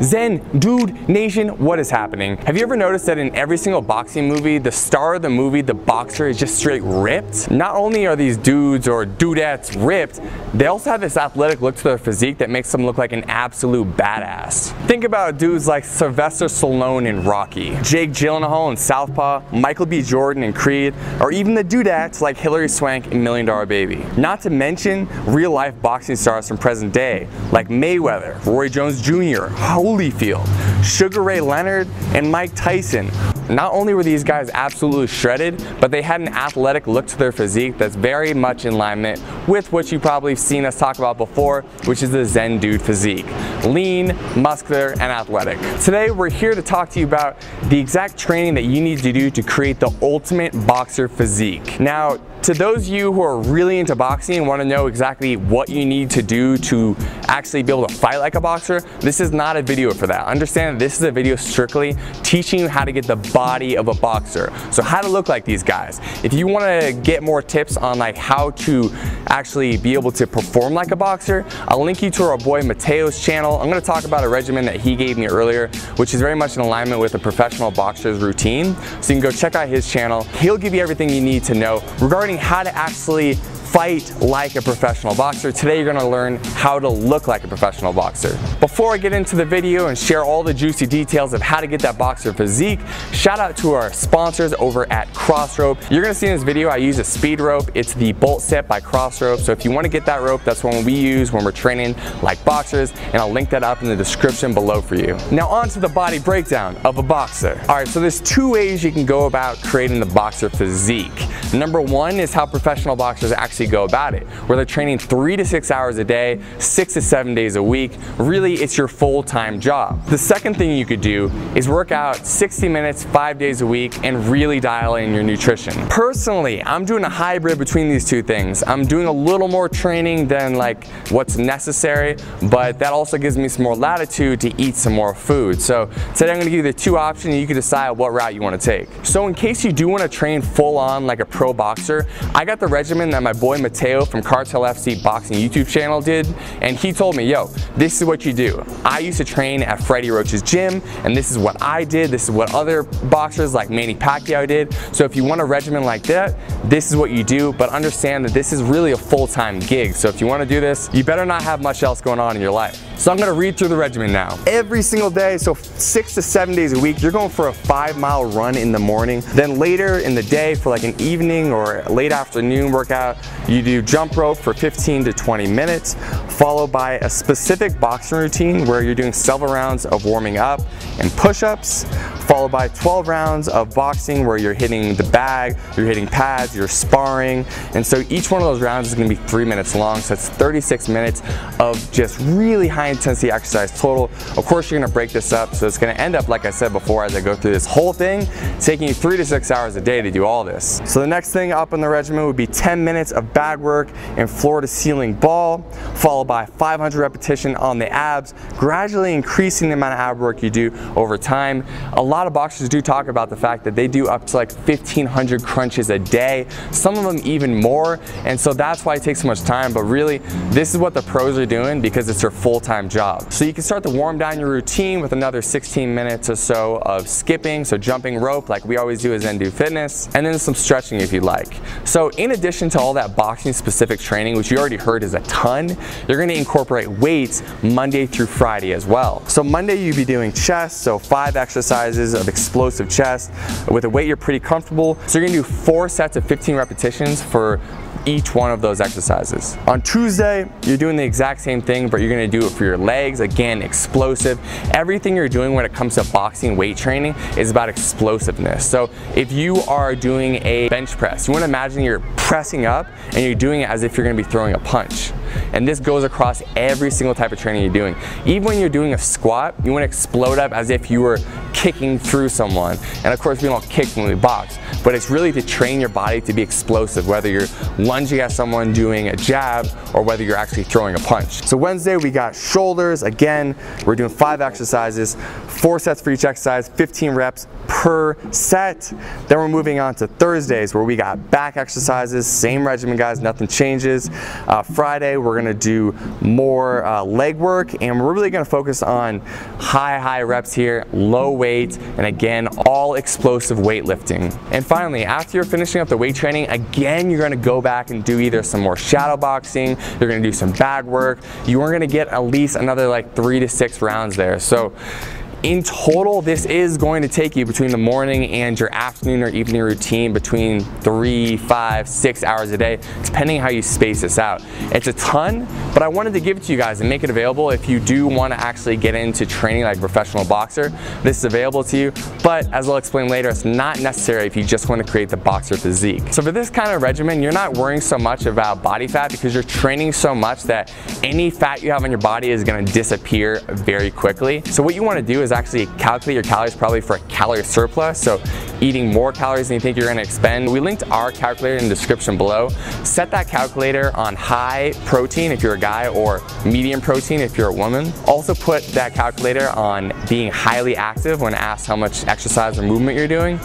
Zen Dude Nation, what is happening? Have you ever noticed that in every single boxing movie, the star of the movie, the boxer, is just straight ripped? Not only are these dudes or dudettes ripped, they also have this athletic look to their physique that makes them look like an absolute badass. Think about dudes like Sylvester Stallone in Rocky, Jake Gyllenhaal in Southpaw, Michael B. Jordan in Creed, or even the dudettes like Hilary Swank in $1 Million Baby. Not to mention real-life boxing stars from present day, like Mayweather, Roy Jones Jr., Holyfield, Sugar Ray Leonard, and Mike Tyson. Not only were these guys absolutely shredded, but they had an athletic look to their physique that's very much in alignment with what you've probably seen us talk about before, which is the Zen Dude physique. Lean, muscular, and athletic. Today we're here to talk to you about the exact training that you need to do to create the ultimate boxer physique. Now, to those of you who are really into boxing and want to know exactly what you need to do to actually be able to fight like a boxer, this is not a video for that. Understand that this is a video strictly teaching you how to get the body of a boxer. So how to look like these guys. If you want to get more tips on like how to actually be able to perform like a boxer, I'll link you to our boy Mateo's channel. I'm going to talk about a regimen that he gave me earlier, which is very much in alignment with a professional boxer's routine. So you can go check out his channel. He'll give you everything you need to know regarding how to actually fight like a professional boxer. Today you're going to learn how to look like a professional boxer. Before I get into the video and share all the juicy details of how to get that boxer physique, shout out to our sponsors over at Crossrope. You're going to see in this video I use a speed rope. It's the Bolt Set by Crossrope. So if you want to get that rope, that's one we use when we're training like boxers, and I'll link that up in the description below for you. Now on to the body breakdown of a boxer. Alright, so there's two ways you can go about creating the boxer physique. Number one is how professional boxers actually go about it, where they're training 3 to 6 hours a day, 6 to 7 days a week. Really, it's your full-time job. The second thing you could do is work out 60 minutes, 5 days a week, and really dial in your nutrition. Personally, I'm doing a hybrid between these two things. I'm doing a little more training than like what's necessary, but that also gives me some more latitude to eat some more food. So today I'm going to give you the two options and you can decide what route you want to take. So in case you do want to train full on like a pro boxer, I got the regimen that my boy Mateo from Cartel FC Boxing YouTube channel did, and he told me, yo, this is what you do. I used to train at Freddie Roach's gym, and this is what I did. This is what other boxers like Manny Pacquiao did. So if you want a regimen like that, this is what you do, but understand that this is really a full-time gig. So if you want to do this, you better not have much else going on in your life. So I'm going to read through the regimen now. Every single day, so 6 to 7 days a week, you're going for a 5-mile run in the morning. Then later in the day for like an evening or late afternoon workout, you do jump rope for 15 to 20 minutes, followed by a specific boxing routine where you're doing several rounds of warming up and push-ups, followed by 12 rounds of boxing where you're hitting the bag, you're hitting pads, you're sparring. And so each one of those rounds is going to be 3 minutes long, so it's 36 minutes of just really high intensity exercise total. Of course you're going to break this up, so it's going to end up, like I said before, as I go through this whole thing, taking you 3 to 6 hours a day to do all this. So the next thing up in the regimen would be 10 minutes of bag work and floor to ceiling ball, followed by 500 repetition on the abs, gradually increasing the amount of ab work you do over time. A lot of boxers do talk about the fact that they do up to like 1,500 crunches a day, some of them even more, and so that's why it takes so much time. But really, this is what the pros are doing because it's their full-time job. So you can start to warm down your routine with another 16 minutes or so of skipping, so jumping rope like we always do as Zen Dude Fitness, and then some stretching if you'd like. So in addition to all that boxing specific training, which you already heard is a ton, you're going to incorporate weights Monday through Friday as well. So Monday you'll be doing chest, so 5 exercises of explosive chest with a weight you're pretty comfortable. So you're going to do 4 sets of 15 repetitions for each one of those exercises. On Tuesday, you're doing the exact same thing, but you're going to do it for your legs. Again, explosive. Everything you're doing when it comes to boxing weight training is about explosiveness. So if you are doing a bench press, you want to imagine you're pressing up and you're doing it as if you're going to be throwing a punch. And this goes across every single type of training you're doing. Even when you're doing a squat, you want to explode up as if you were kicking through someone. And of course, we don't kick when we box, but it's really to train your body to be explosive, whether you're lunging at someone doing a jab or whether you're actually throwing a punch. So Wednesday we got shoulders. Again, we're doing 5 exercises, 4 sets for each exercise, 15 reps per set. Then we're moving on to Thursdays where we got back exercises, same regimen guys, nothing changes. Friday we're gonna do more leg work, and we're really gonna focus on high reps here, low weight, and again, all explosive weightlifting. And finally, after you're finishing up the weight training, again, you're gonna go back and do either some more shadow boxing, you're gonna do some bag work, you are gonna get at least another like 3 to 6 rounds there. So in total, this is going to take you between the morning and your afternoon or evening routine between 3, 5, 6 hours a day, depending how you space this out. It's a ton, but I wanted to give it to you guys and make it available if you do want to actually get into training like a professional boxer. This is available to you, but as I'll explain later, it's not necessary if you just want to create the boxer physique. So for this kind of regimen, you're not worrying so much about body fat because you're training so much that any fat you have on your body is going to disappear very quickly. So what you want to do is actually calculate your calories probably for a calorie surplus, so eating more calories than you think you're going to expend. We linked our calculator in the description below. Set that calculator on high protein if you're a guy or medium protein if you're a woman. Also put that calculator on being highly active when asked how much exercise or movement you're doing,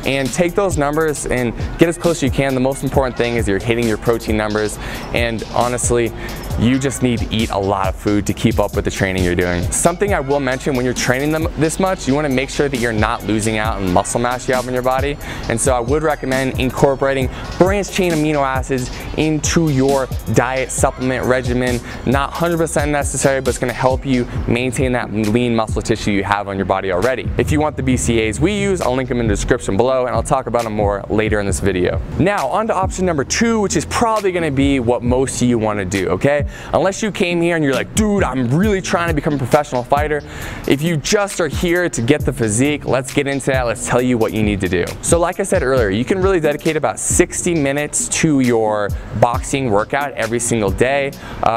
and take those numbers and get as close as you can. The most important thing is you're hitting your protein numbers, and honestly, you just need to eat a lot of food to keep up with the training you're doing. Something I will mention, when you're training them this much, you want to make sure that you're not losing out on muscle mass you have in your body. And so I would recommend incorporating branched chain amino acids into your diet supplement regimen. Not 100% necessary, but it's going to help you maintain that lean muscle tissue you have on your body already. If you want the BCAAs we use, I'll link them in the description below, and I'll talk about them more later in this video. Now on to option number 2, which is probably going to be what most of you want to do, okay? Unless you came here and you're like, dude, I'm really trying to become a professional fighter. If you just are here to get the physique, let's get into that. Let's tell you what you need to do. So like I said earlier, you can really dedicate about 60 minutes to your boxing workout every single day.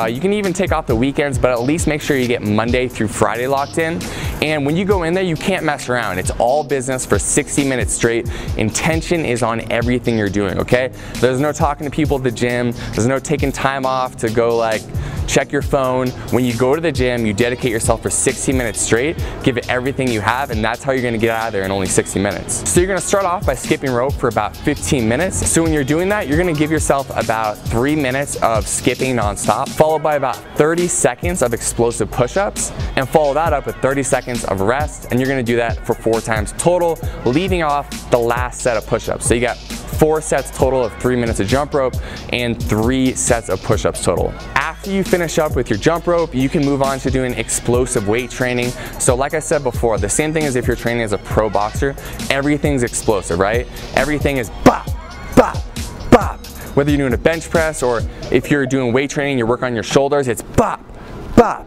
You can even take off the weekends, but at least make sure you get Monday through Friday locked in. And when you go in there, you can't mess around. It's all business for 60 minutes straight. Intention is on everything you're doing, okay? There's no talking to people at the gym. There's no taking time off to go like check your phone. When you go to the gym, you dedicate yourself for 60 minutes straight, give it everything you have, and that's how you're gonna get out of there in only 60 minutes. So you're gonna start off by skipping rope for about 15 minutes. So when you're doing that, you're gonna give yourself about 3 minutes of skipping nonstop, followed by about 30 seconds of explosive push-ups, and follow that up with 30 seconds of rest, and you're gonna do that for 4 times total, leaving off the last set of push-ups. So you got 4 sets total of 3 minutes of jump rope and 3 sets of push-ups total. After you finish up with your jump rope, you can move on to doing explosive weight training. So like I said before, the same thing as if you're training as a pro boxer, everything's explosive, right? Everything is bop, bop, bop. Whether you're doing a bench press or if you're doing weight training, you're working on your shoulders, it's bop, bop.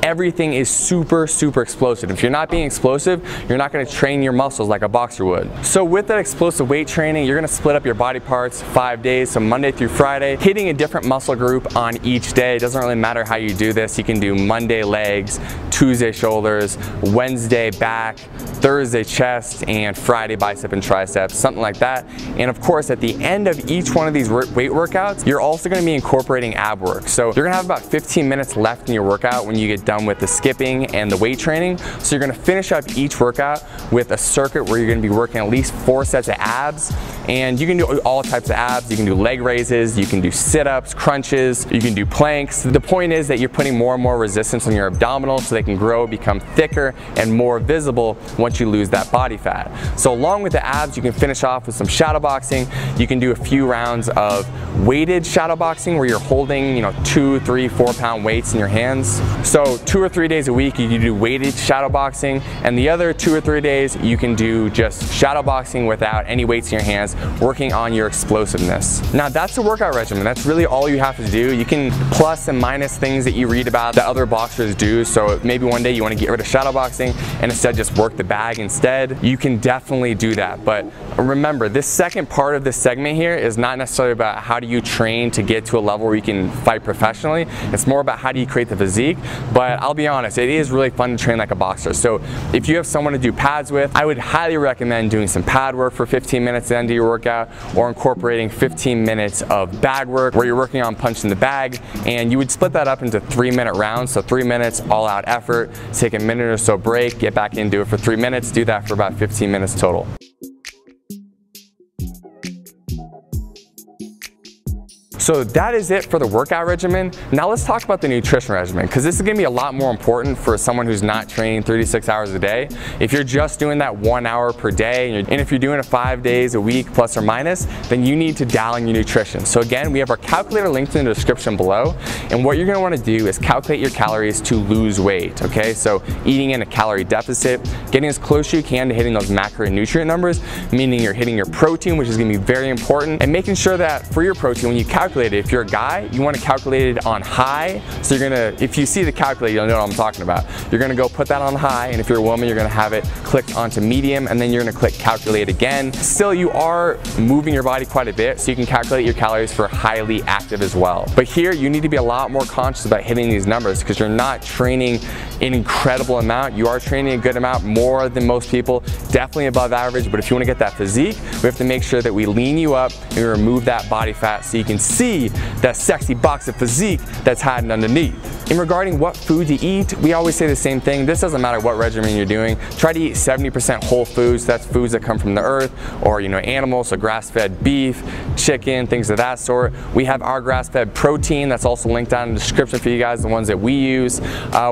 Everything is super explosive. If you're not being explosive, you're not going to train your muscles like a boxer would. So with that explosive weight training, you're going to split up your body parts 5 days, so Monday through Friday, hitting a different muscle group on each day. It doesn't really matter how you do this. You can do Monday legs, Tuesday shoulders, Wednesday back, Thursday chest, and Friday bicep and triceps, something like that. And of course, at the end of each one of these weight workouts, you're also going to be incorporating ab work. So you're going to have about 15 minutes left in your workout when you get done with the skipping and the weight training. So you're going to finish up each workout with a circuit where you're going to be working at least 4 sets of abs, and you can do all types of abs. You can do leg raises, you can do sit-ups, crunches, you can do planks. The point is that you're putting more and more resistance on your abdominals so they can grow, become thicker, and more visible once you lose that body fat. So along with the abs, you can finish off with some shadow boxing. You can do a few rounds of weighted shadow boxing where you're holding, 2, 3, 4 pound weights in your hands. So 2 or 3 days a week you can do weighted shadow boxing, and the other 2 or 3 days you can do just shadow boxing without any weights in your hands, working on your explosiveness. Now that's a workout regimen. That's really all you have to do. You can plus and minus things that you read about that other boxers do. So maybe one day you want to get rid of shadow boxing and instead just work the bag instead. You can definitely do that. But remember, this second part of this segment here is not necessarily about how do you train to get to a level where you can fight professionally. It's more about how do you create the physique. But I'll be honest, it is really fun to train like a boxer. So if you have someone to do pads with, I would highly recommend doing some pad work for 15 minutes at the end of your workout, or incorporating 15 minutes of bag work where you're working on punching the bag, and you would split that up into 3-minute rounds. So 3 minutes all out effort, take a minute or so break, get back in, do it for 3 minutes, do that for about 15 minutes total. So that is it for the workout regimen. Now let's talk about the nutrition regimen, because this is gonna be a lot more important for someone who's not training 36 hours a day. If you're just doing that 1 hour per day, and if you're doing it 5 days a week plus or minus, then you need to dial in your nutrition. So again, we have our calculator linked in the description below, and what you're gonna wanna do is calculate your calories to lose weight, okay? So eating in a calorie deficit, getting as close as you can to hitting those macro and nutrient numbers, meaning you're hitting your protein, which is gonna be very important, and making sure that for your protein, when you calculate it, if you're a guy, you wanna calculate it on high. So you're gonna, if you see the calculator, you'll know what I'm talking about. You're gonna go put that on high, and if you're a woman, you're gonna have it clicked onto medium, and then you're gonna click calculate again. Still, you are moving your body quite a bit, so you can calculate your calories for highly active as well. But here, you need to be a lot more conscious about hitting these numbers, because you're not training an incredible amount. You are training a good amount, more than most people, definitely above average. But if you wanna get that physique, we have to make sure that we lean you up and we remove that body fat so you can see that sexy box of physique that's hiding underneath. In regarding what food to eat, we always say the same thing. This doesn't matter what regimen you're doing. Try to eat 70% whole foods. That's foods that come from the earth, or animals, so grass-fed beef, chicken, things of that sort. We have our grass-fed protein that's also linked down in the description for you guys, the ones that we use.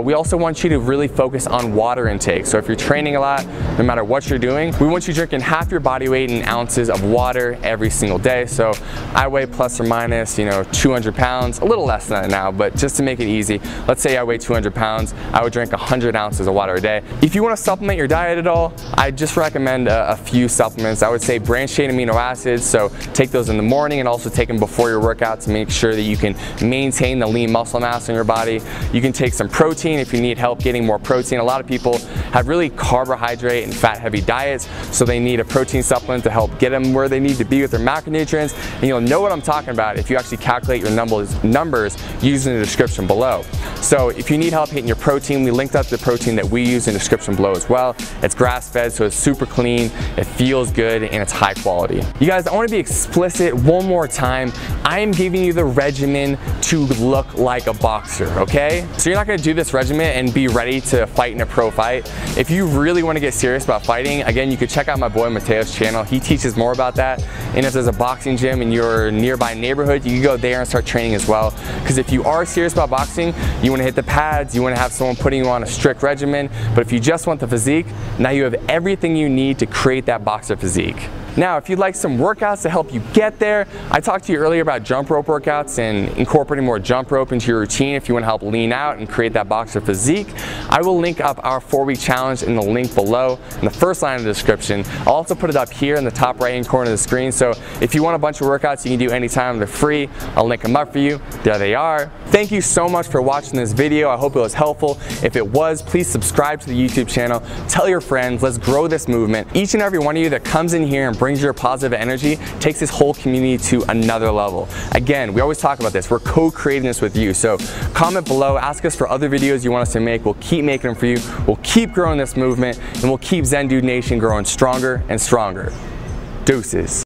We also want you to really focus on water intake. So if you're training a lot, no matter what you're doing, we want you drinking half your body weight in ounces of water every single day. So I weigh plus or minus 200 pounds, a little less than that now, but just to make it easy, let's say I weigh 200 pounds, I would drink 100 ounces of water a day. If you want to supplement your diet at all, I just recommend a few supplements. I would say branched chain amino acids, so take those in the morning and also take them before your workout to make sure that you can maintain the lean muscle mass in your body. You can take some protein if you need help getting more protein. A lot of people have really carbohydrate and fat heavy diets, so they need a protein supplement to help get them where they need to be with their macronutrients. And you'll know what I'm talking about if you actually calculate your numbers using the description below. So if you need help hitting your protein, we linked up the protein that we use in the description below as well. It's grass-fed, so it's super clean, it feels good, and it's high quality. You guys, I want to be explicit one more time. I am giving you the regimen to look like a boxer, okay? So you're not going to do this regimen and be ready to fight in a pro fight. If you really want to get serious about fighting, again, you could check out my boy Mateo's channel. He teaches more about that. And if there's a boxing gym in your nearby neighborhood, you can go there and start training as well. Because if you are serious about boxing, you want to hit the pads, you want to have someone putting you on a strict regimen. But if you just want the physique, now you have everything you need to create that boxer physique. Now, if you'd like some workouts to help you get there, I talked to you earlier about jump rope workouts and incorporating more jump rope into your routine if you want to help lean out and create that boxer physique. I will link up our 4-week challenge in the link below in the first line of the description. I'll also put it up here in the top right-hand corner of the screen, so if you want a bunch of workouts you can do anytime, they're free. I'll link them up for you. There they are. Thank you so much for watching this video. I hope it was helpful. If it was, please subscribe to the YouTube channel. Tell your friends. Let's grow this movement. Each and every one of you that comes in here and brings your positive energy takes this whole community to another level. Again, we always talk about this. We're co-creating this with you. So comment below, ask us for other videos you want us to make. We'll keep making them for you. We'll keep growing this movement, and we'll keep Zen Dude Nation growing stronger and stronger. Deuces.